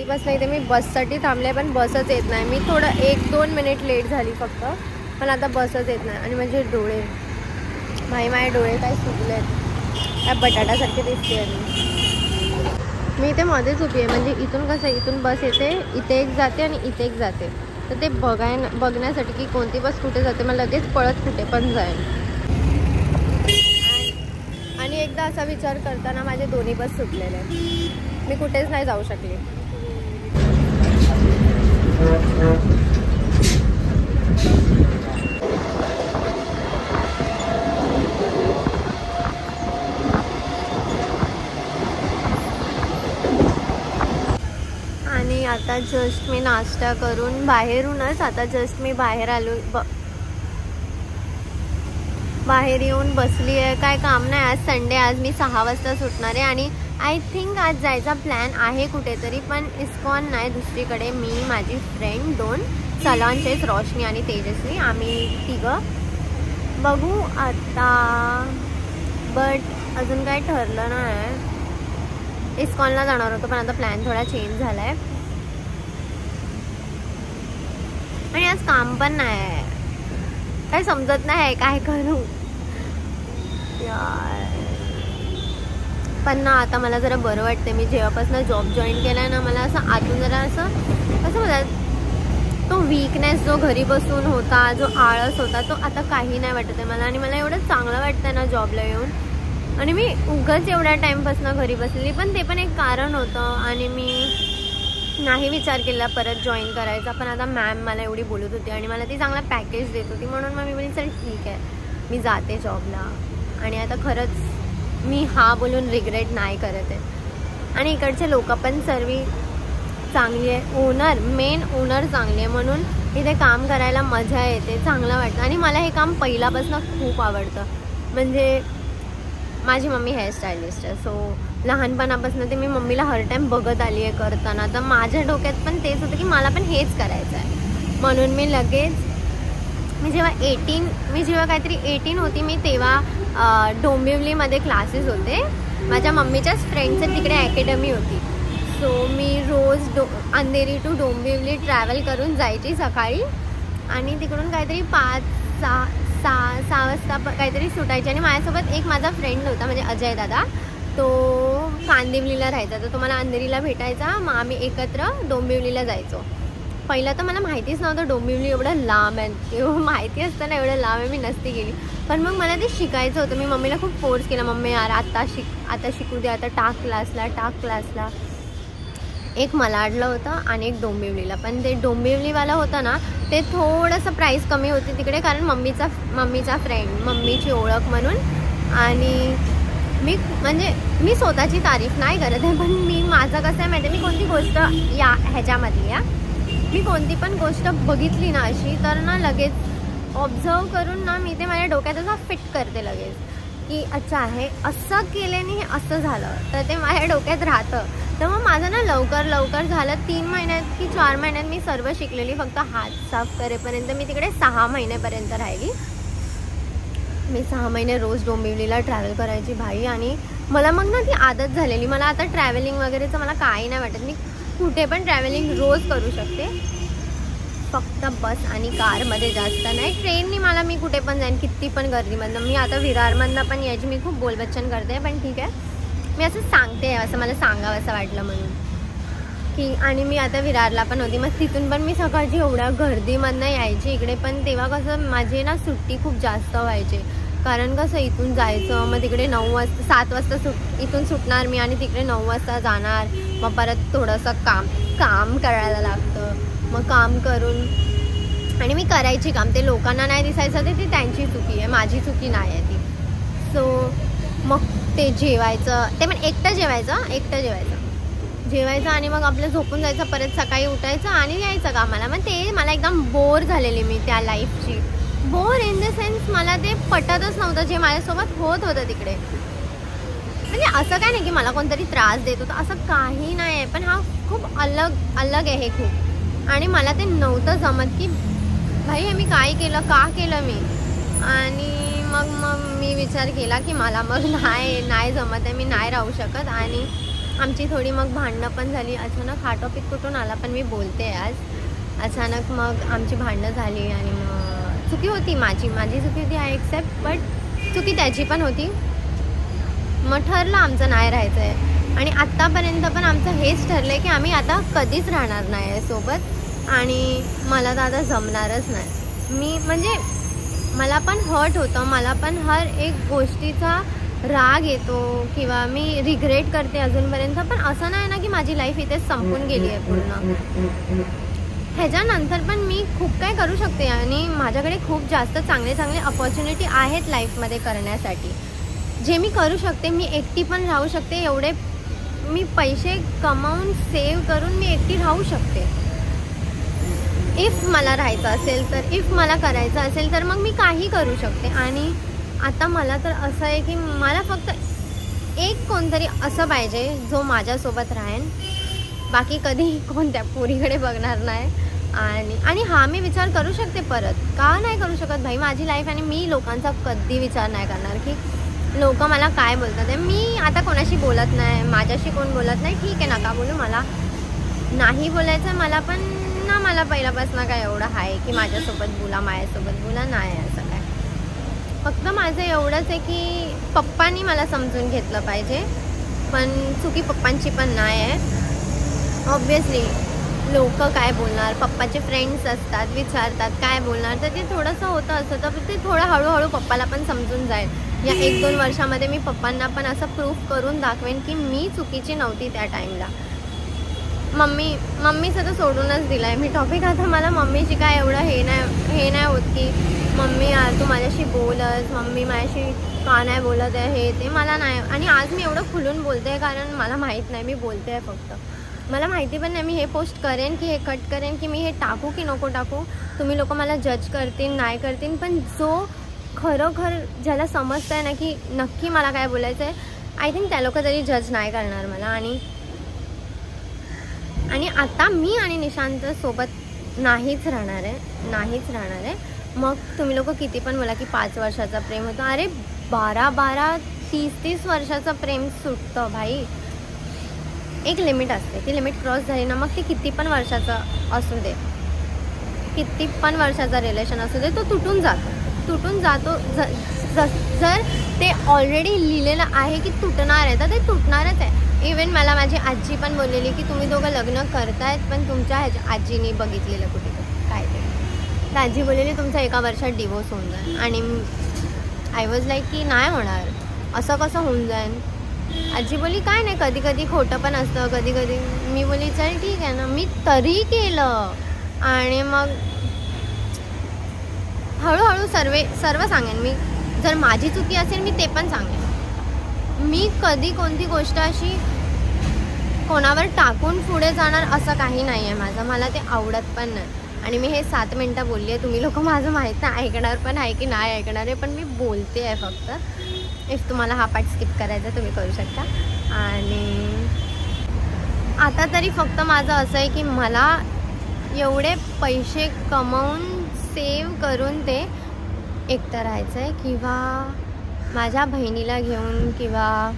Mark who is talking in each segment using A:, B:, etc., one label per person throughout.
A: कधीपासून इथे मी बससाठी थांबले पण बसच येत नाही. मी थोडं 1-2 मिनिट लेट झाली फक्त, पण आता बसच येत नाही. आणि म्हणजे डोळे भाई, माझे डोळे काय सुकलेत, काय बटाट्यासारखे दिसते. मी इथे मध्येच उभी आहे. म्हणजे इथून कसं, इथून बस येते, इथे एक जाते आणि इथे एक जाते. तर ते बघण्यासाठी की कोणती बस कुठे जाते, मला लगेच पळत कुठे पण जाईल. आणि एकदा असा विचार करताना माझे दोन्ही बस सुटलेले, मी कुठेच नाही जाऊ शकले. आणि आता जस्ट मी नाश्ता करून बाहेरूनच आता जस्ट मी बाहेर आलो. बाहेर येऊन बसली आहे. काय काम नाही, आज संडे, आज मी 6 वाजता सुटणार आहे. आणि आय थिंक आज जायचा प्लॅन आहे कुठेतरी, पण इस्कॉन नाही, दुसरीकडे. मी, माझी फ्रेंड 2, सलांचेच, रोशनी आणि तेजस्वी, आम्ही 3 बघू आता. बट अजून काय ठरलं नाही. इस्कॉनला जाणार होतो पण आता प्लॅन थोडा चेंज झाला आहे. आणि आज काम पण नाही आहे, काय समजत नाही काय करू यार. पण ना आता मला जरा बरं वाटतं. मी जेव्हापासून जॉब जॉईन केला आहे ना, मला असं आतून जरा असं बोलतात, तो वीकनेस जो घरी बसून होता, जो आळस होता, तो आता काही नाही वाटत आहे मला. आणि मला एवढं चांगलं वाटतं ना जॉबला येऊन. आणि मी उगाच एवढ्या टाईमपासून घरी बसलेली, पण ते पण एक कारण होतं. आणि मी नाही विचार केला परत जॉईन करायचा. पण आता मॅम मला एवढी बोलत होती आणि मला ती चांगला पॅकेज देत होती, म्हणून मग मी बोलली चल ठीक आहे, मी जाते जॉबला. आणि आता खरंच मी हा बोलून रिग्रेट नाही करत आहे. आणि इकडचे लोक पण सर्व चांगली आहे. ओनर, मेन ओनर चांगली आहे, म्हणून इथे काम करायला मजा येते, चांगलं वाटतं. आणि मला हे काम पहिल्यापासून खूप आवडतं. म्हणजे माझी मम्मी हेअरस्टायलिस्ट आहे, सो लहानपणापासून ते मी मम्मीला हर टाईम बघत आली आहे करताना. तर माझ्या डोक्यात पण तेच होतं की मला पण हेच करायचं आहे. म्हणून मी लगेच, मी जेव्हा काहीतरी 18 होती मी, तेव्हा डोंबिवलीमध्ये क्लासेस होते. माझ्या मम्मीच्याच फ्रेंडचं तिकडे अकॅडमी होती. सो मी रोज अंधेरी टू डोंबिवली ट्रॅव्हल करून जायची सकाळी. आणि तिकडून काहीतरी 5-6 वाजता काहीतरी सुटायची. आणि माझ्यासोबत एक माझा फ्रेंड होता, म्हणजे अजय दादा, तो कांदिवलीला राहायचा. तर तो मला अंधेरीला भेटायचा, मग आम्ही एकत्र डोंबिवलीला जायचो. पहिलं तर मला माहितीच नव्हतं डोंबिवली एवढं लांब आहे. तेव्हा माहिती असताना एवढं लांब आहे मी नसते गेली. पण मग मला ते शिकायचं होतं. मी मम्मीला खूप फोर्स केला, मम्मी यार आता शिकू दे, आता टाक क्लासला. एक मलाडला होतं आणि एक डोंबिवलीला. पण ते डोंबिवलीवाला होतं ना, ते थोडंसं प्राईस कमी होती तिकडे, कारण मम्मीचा फ्रेंड, मम्मीची ओळख म्हणून. आणि मी स्वतःची तारीफ नाही करत आहे, पण माझं कसं आहे माहिती आहे, मी कोणती गोष्ट ह्याच्यामधली मी कोणती पण गोष्ट बघितली ना अशी, तर ना लगेच ऑब्झर्व करून ना मी ते माझ्या डोक्यात असं फिट करते लगेच, की अच्छा हे असं केल्याने हे असं झालं, तर ते माझ्या डोक्यात राहतं. तर मग माझं ना लवकर झालं. 3 महिन्यात की 4 महिन्यात मी सर्व शिकलेली. फक्त हात साफ करेपर्यंत मी तिकडे 6 महिन्यापर्यंत राहिली. मी 6 महिने रोज डोंबिवलीला ट्रॅव्हल करायची भाई. आणि मला मग ना ती आदत झालेली. मला आता ट्रॅव्हलिंग वगैरेचं मला काही नाही वाटत. मी कुठे पण ट्रॅव्हलिंग रोज करू शकते. फक्त बस आणि कारमध्ये जास्त नाही. ट्रेननी मी कुठे पण जाईन, किती पण गर्दीमधनं. मी आता विरारमधनं पण यायची. मी खूप बोलबच्चन करते, पण ठीक आहे, मी असं सांगते, असं मला सांगावं असं वाटलं म्हणून की. आणि मी आता विरारला पण होती, मग तिथून पण मी सकाळची एवढ्या गर्दीमधनं यायची इकडे. पण तेव्हा कसं माझी ना सुट्टी खूप जास्त व्हायची, कारण कसं इथून जायचं, मग तिकडे 7 वाजता इथून सुटणार मी आणि तिकडे 9 वाजता जाणार. मग परत थोडंसं काम करायला लागतं. मग काम करून आणि मी करायची काम, ते लोकांना नाही दिसायचं, ते त्यांची चुकी आहे, माझी चुकी नाही आहे ती. सो मग ते जेवायचं, ते पण एकटं जेवायचं आणि मग आपलं झोपून जायचं, परत सकाळी उठायचं आणि यायचं कामाला. मग ते मला एकदम बोर झालेली मी त्या लाईफची. बोर इन द सेन्स मला ते पटतच नव्हतं जे माझ्यासोबत होत होतं तिकडे. म्हणजे असं काय नाही की मला कोणतरी त्रास देत होतं, असं काही नाही आहे, पण हा खूप अलग आहे हे खूप. आणि मला ते नव्हतं जमत की भाई हे मी काय केलं, का केलं मी. आणि मग मी विचार केला की मला मग नाही जमत आहे, मी नाही राहू शकत. आणि आमची थोडी मग भांडणं पण झाली. अचानक हा टॉपिक कुठून आला पण मी बोलते आज. अचानक मग आमची भांडणं झाली आणि मग चुकी होती माझी चुकी होती, आय एक्सेप्ट, बट चुकी त्याची पण होती. मग ठरलं आमचं नाही राहायचं आहे आणि आत्तापर्यंत पण आमचं हेच ठरलं आहे की आम्ही आता कधीच राहणार नाही आहे सोबत आणि मला तर आता जमणारच नाही. मी म्हणजे मला पण हर्ट होतं, मला पण हर एक गोष्टीचा राग येतो किंवा मी रिग्रेट करते अजूनपर्यंत, पण असं नाही ना की माझी लाईफ इथेच संपून गेली आहे पूर्ण. ह्याच्यानंतर पण मी खूप काय करू शकते आणि माझ्याकडे खूप जास्त चांगले चांगले अपॉर्च्युनिटी आहेत लाईफमध्ये करण्यासाठी, जे मी करू शकते. मी एकटी पण राहू शकते, एवढे मी पैसे कमावून सेव्ह करून मी एकटी राहू शकते. इफ मला राहायचं असेल तर, इफ मला करायचं असेल तर मग मी काही करू शकते. आणि आता मला तर असं आहे की मला फक्त एक कोणतरी असं पाहिजे जो माझ्यासोबत राहीन, बाकी कधी कोणत्या पोरीकडे बघणार नाही. आणि हा मी विचार करू शकते परत, का नाही करू शकत भाई, माझी लाईफ आणि मी लोकांचा कधी विचार नाही करणार की लोक मला काय बोलतात आहे. मी आता कोणाशी बोलत नाही, माझ्याशी कोण बोलत नाही, ठीक आहे नका बोलू, मला नाही बोलायचं. मला पण ना, मला पहिल्यापासून काय एवढं आहे की माझ्यासोबत बोला, माझ्यासोबत बोला, नाही असं काय. फक्त माझं एवढंच आहे की पप्पांनी मला समजून घेतलं पाहिजे, पण चुकी पप्पांची पण नाही आहे. ऑब्वियसली लोक काय बोलणार, पप्पाचे फ्रेंड्स असतात, विचारतात काय बोलणार, तर ते थोडंसं होतं असं, तर ते थोडं हळूहळू पप्पाला पण समजून जाईल. या 1-2 वर्षामध्ये मी पप्पांना पण असं प्रूफ करून दाखवेन की मी चुकीची नव्हती त्या टाईमला. मम्मीचं तर सोडूनच दिलं आहे मी टॉपिक. आता मला मम्मीशी काय एवढं हे नाही होत की मम्मी यार तू माझ्याशी बोलस, मम्मी माझ्याशी का नाही बोलत आहे, हे ते मला नाही. आणि आज मी एवढं खुलून बोलते आहे कारण मला माहीत नाही, मी बोलते आहे फक्त. मला माहिती पण नाही मी हे पोस्ट करेन की हे कट करेन, की मी हे टाकू की नको टाकू. तुम्ही लोक मला जज करतील, नाही करतील, पण जो खरोखर ज्याला समजतं आहे ना की नक्की मला काय बोलायचं आहे, आय थिंक त्या लोक तरी जज नाही करणार मला. आणि आता मी आणि निशांत सोबत नाहीच राहणार आहे. मग तुम्ही लोक किती पण बोला की 5 वर्षाचा प्रेम होतं, अरे 12-12, 30-30 वर्षाचं प्रेम सुटतं भाई. एक लिमिट असते, ती लिमिट क्रॉस झाली ना मग ते किती पण वर्षाचं असू दे, किती पण वर्षाचा रिलेशन असू दे, तो तुटून जातो. जर ते ऑलरेडी लिहिलेलं आहे की तुटणार आहे तर ते तुटणारच आहे. इवन मला माझी आजी पण बोललेली की तुम्ही दोघं लग्न करतायत पण तुमच्या आजीने बघितलेलं कुठे काय ते, तर आजी बोललेली तुमचा 1 वर्षात डिवोर्स होऊन जाईल. आणि आय वॉज लाईक की नाही होणार, असं कसं होऊन जाईल. आजी बोलली काय नाही, कधी कधी खोटं पण असतं, कधी कधी. मी बोलली चल ठीक आहे ना, मी तरी केलं. आणि मग हळूहळू सर्व सांगेन मी. जर माझी चुकी असेल मी ते पण सांगेन. मी कधी कोणती गोष्ट अशी कोणावर टाकून पुढे जाणार असं काही नाही आहे माझं, मला ते आवडत पण नाही. आणि मी हे 7 मिनटं बोलली आहे, तुम्ही लोक माझं माहीत नाही ऐकणार पण आहे की नाही ऐकणार आहे, पण मी बोलते आहे फक्त. इफ तुम्हाला हा पार्ट स्किप करायचा तुम्ही करू शकता. आणि आता तरी फक्त माझं असं आहे की मला एवढे पैसे कमवून सेव्ह करून ते एकटं राहायचं आहे, किंवा माझ्या बहिणीला घेऊन, किंवा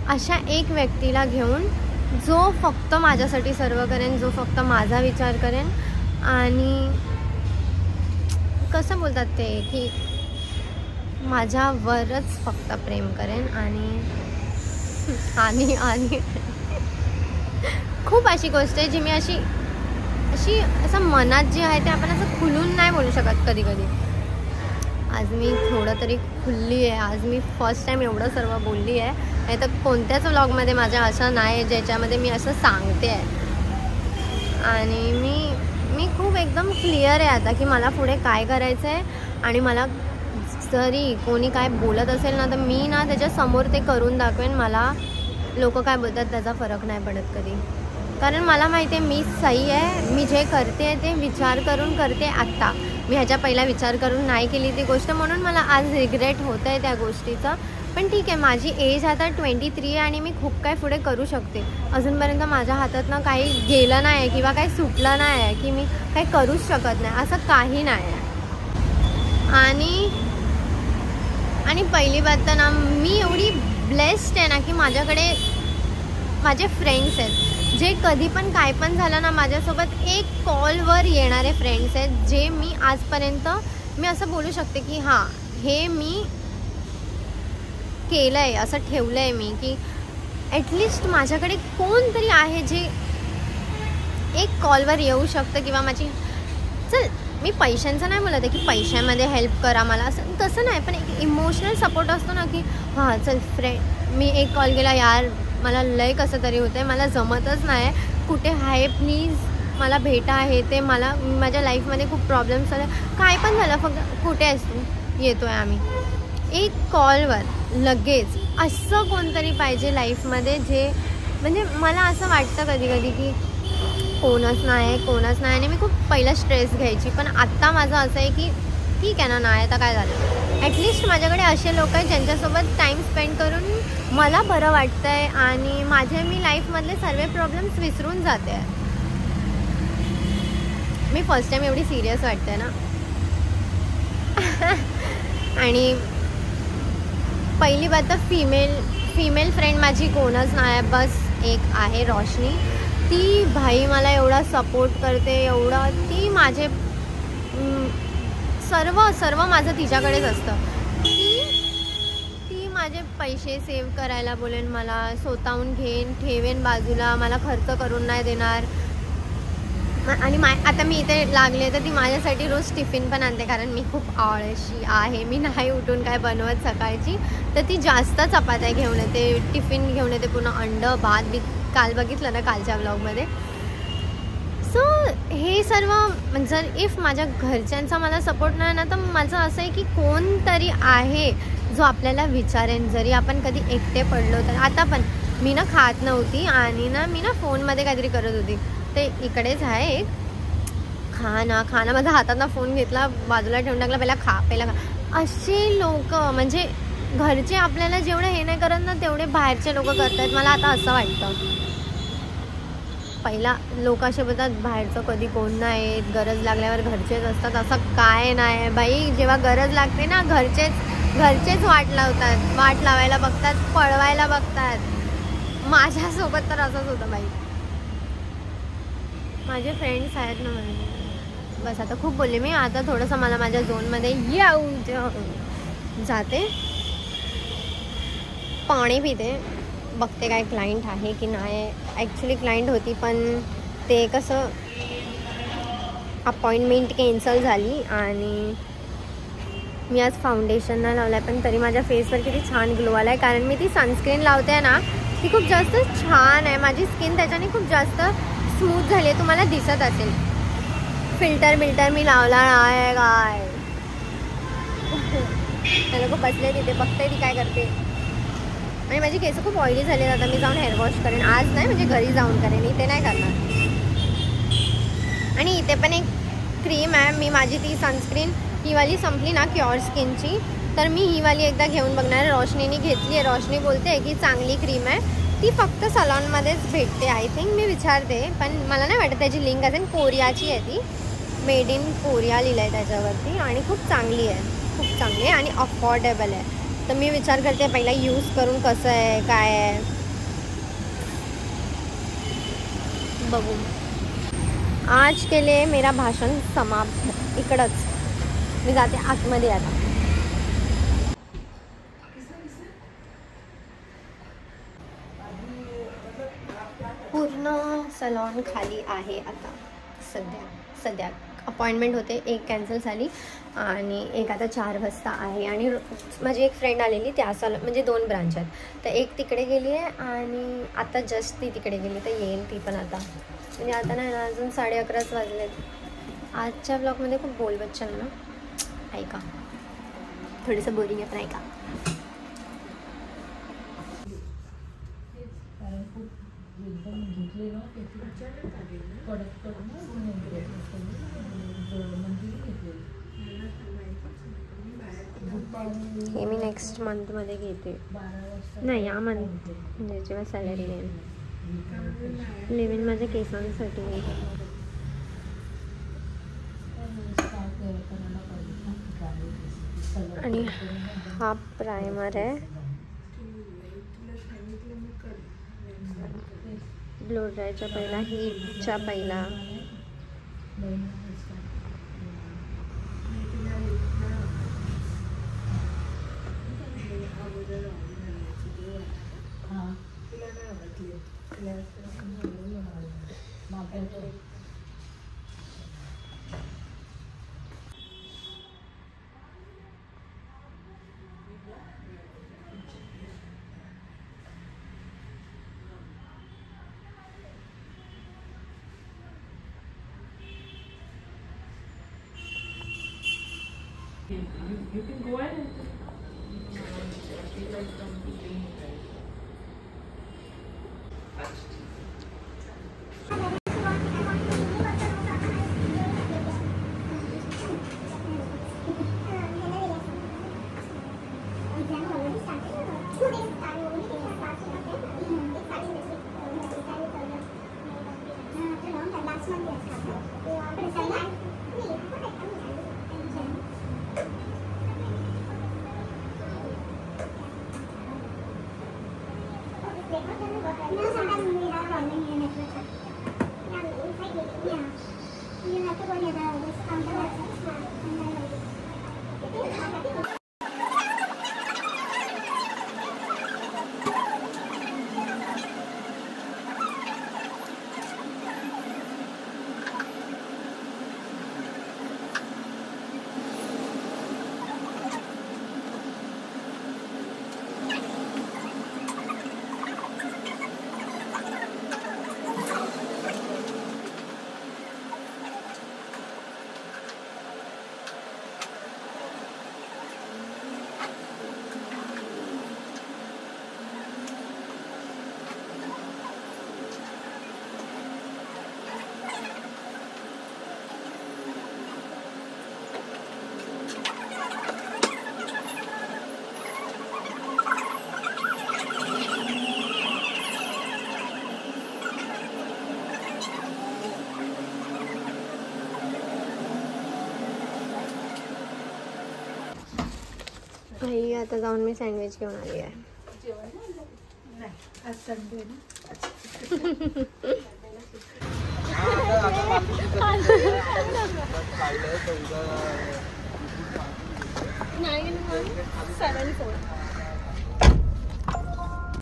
A: अशा एक व्यक्तीला घेऊन जो फक्त माझ्यासाठी सर्व करेन, जो फक्त माझा विचार करेन. आणि कसं बोलतात ते की माझ्यावरच फक्त प्रेम करेन. आणि खूप अशी गोष्ट आहे जी मी अशी असं मनात जे आहे ते आपण असं खुलून नाही बोलू शकत कधी कधी. आज मी थोडं तरी खुलली आहे, आज मी फर्स्ट टाईम एवढं सर्व बोलली आहे. नाही तर कोणत्याच व्लॉगमध्ये माझ्या असं नाही ज्याच्यामध्ये मी असं सांगते आहे. आणि मी खूप एकदम क्लिअर आहे आता की मला पुढे काय करायचं आहे. आणि मला जरी कोणी काय बोलत असेल ना तर मी ना त्याच्यासमोर ते करून दाखवेन. मला लोक काय बोलतात त्याचा फरक नाही पडत कधी, कारण मला माहिती आहे मी सही आहे. मी जे करते ते विचार करून करते. आत्ता मी ह्याच्या पहिला विचार करून नाही केली ती गोष्ट, म्हणून मला आज रिग्रेट होतं आहे त्या गोष्टीचं. पण ठीक आहे, माझी एज आता 23 आहे आणि मी खूप काय पुढे करू शकते. अजूनपर्यंत माझ्या हातातनं काही गेलं नाही आहे किंवा काही सुटलं नाही आहे की मी काही करूच शकत नाही, असं काही नाही आहे. आणि पहिली बात तर ना, मी एवढी ब्लेस्ड आहे ना की माझ्याकडे माझे फ्रेंड्स आहेत, जे कधी पण काय पण झालं ना माझ्यासोबत एक कॉलवर येणारे फ्रेंड्स आहेत, जे मी आजपर्यंत मी असं बोलू शकते की हां हे मी केलं आहे, असं ठेवलं आहे मी की ॲटलिस्ट माझ्याकडे कोणतरी आहे जे एक कॉलवर येऊ शकतं किंवा माझी चल मी पैशांचं नाही बोलत आहे की पैशामध्ये हेल्प करा मला, असं तसं नाही, पण एक इमोशनल सपोर्ट असतो ना की हां चल फ्रेंड मी एक कॉल केला, यार मला लय कसं तरी होतं आहे, मला जमतच नाही, कुठे आहे प्लीज मला भेटा आहे ते, मला माझ्या लाईफमध्ये खूप प्रॉब्लेम्स झाले, काय पण झालं, फक्त कुठे आहेस तू, येतो आहे आम्ही, एक कॉलवर लगेच. असं कोणतरी पाहिजे लाईफमध्ये जे म्हणजे मला असं वाटतं कधी कधी की कोणच नाही आणि मी खूप पहिला स्ट्रेस घ्यायची, पण आत्ता माझं असं आहे की ठीक आहे ना, नाही आता काय झालं, ॲटलिस्ट माझ्याकडे असे लोक आहेत ज्यांच्यासोबत टाईम स्पेंड करून मला बरं वाटतं आहे आणि माझे मी लाईफमधले सर्व प्रॉब्लेम्स विसरून जाते. मी फर्स्ट टाईम एवढी सिरियस वाटते ना. आणि पहिली बात तर फिमेल फ्रेंड माझी कोणच नाही आहे, बस एक आहे रोशनी. ती भाई मला एवढा सपोर्ट करते, एवढा ती माझे सर्व माझं तिच्याकडेच असतं. ती माझे पैसे सेव्ह करायला बोलेन, मला स्वतःहून ठेवेन बाजूला, मला खर्च करून नाही देणार. आणि आता मी इथे लागले तर ती माझ्यासाठी रोज टिफिन पण आणते, कारण मी खूप आळशी आहे, मी नाही उठून काय बनवत सकाळची, तर ती जास्त चपात्या घेऊन येते, टिफिन घेऊन येते, पुन्हा अंडं भात बी काल बघितलं ना कालच्या ब्लॉगमध्ये. सो हे सर्व म्हणजे इफ माझ्या घरच्यांचा मला सपोर्ट नाही ना, तर माझं असं आहे की कोणतरी आहे जो आपल्याला विचारेन, जरी आपण कधी एकटे पडलो तर. आता पण मी ना खात नव्हती आणि ना मी ना फोनमध्ये काहीतरी करत होती, ते इकडेच आहे एक, खाना माझ्या हातात ना फोन घेतला, बाजूला ठेवून टाकला, पहिला खा. असे लोक म्हणजे घरचे आपल्याला जेवढं हे नाही करत ना, तेवढे बाहेरचे लोक करतात, मला आता असं वाटतं. पहिला लोक असे बोलतात बाहेरचं कधी कोण नाही, गरज लागल्यावर घरचेच असतात, असं काय नाही बाई. जेव्हा गरज लागते ना घरचेच वाट लावायला बघतात, पळवायला बघतात. माझ्यासोबत तर असंच होतं बाई. माझे फ्रेंड्स आहेत ना म्हणजे बस. आता खूप बोलले मी, आता थोडंसं मला माझ्या झोनमध्ये येऊ जाते, पाणी पिते, बघते काय क्लायंट आहे की नाही. ॲक्च्युली क्लायंट होती, पण ते कसं अपॉइंटमेंट कॅन्सल झाली आणि मी आज फाउंडेशन नाही लावलं आहे, पण तरी माझ्या फेसवर किती छान ग्लो आला आहे, कारण मी ती सनस्क्रीन लावते ना, ती खूप जास्त छान आहे. माझी स्किन त्याच्याने खूप जास्त स्मूथ झाली आहे, तुम्हाला दिसत असेल. फिल्टर मी लावला आहे काय. त्याला खूप बसले तिथे, बघते ती काय करते. आणि माझी केस खूप ऑइली झाली, आता मी जाऊन हेअर वॉश करेन. आज नाही म्हणजे घरी जाऊन करेन, इथे नाही करणार. आणि इथे पण एक क्रीम आहे, मी माझी ती सनस्क्रीन ही वाली संपली ना क्युअर स्किनची, तर मी ही वाली एकदा घेऊन बघणार. रोशनीने घेतली आहे, रोशनी बोलते की चांगली क्रीम आहे, ती फक्त सलॉनमध्येच भेटते आय थिंक. मी विचारते, पण मला नाही वाटत त्याची लिंक असेल. कोरियाची आहे ती, मेड इन कोरिया लिहिलं आहे त्याच्यावरती, आणि खूप चांगली आहे आणि अफोर्डेबल आहे. तर मी विचार करते पहिला यूज करून कसं आहे काय आहे बघू. आज के लिए मेरा भाषण समाप्त. इकडंच मी जाते आतमध्ये. आता पूर्ण सलॉन खाली आहे आता सध्या. अपॉइंटमेंट होते, एक कॅन्सल झाली आणि एक आता 4 वाजता आहे. आणि माझी एक फ्रेंड आलेली त्या म्हणजे 2 ब्रांच आहेत, तर एक तिकडे गेली आहे आणि आता जस्ट ती तिकडे गेली, तर येईल ती पण आता. म्हणजे आता नाही ना, अजून 11:30 वाजलेत. आजच्या ब्लॉगमध्ये खूप बोलबच्चन ना, ऐका थोडंसं बोरिंग आहे पण ऐका. हे मी नेक्स्ट मंथमध्ये घेते, नाही या मंथ म्हणजे जेव्हा सॅलरी येईल. लिव्हिन माझ्या केसांसाठी. आणि हा प्रायमर आहे. ब्लो ड्रायच्या पहिला, हीटच्या पहिला.
B: You can go ahead and I feel like something being right.
A: भाई आता जाऊन मी सँडविच घेऊन आली आहे.
C: नाही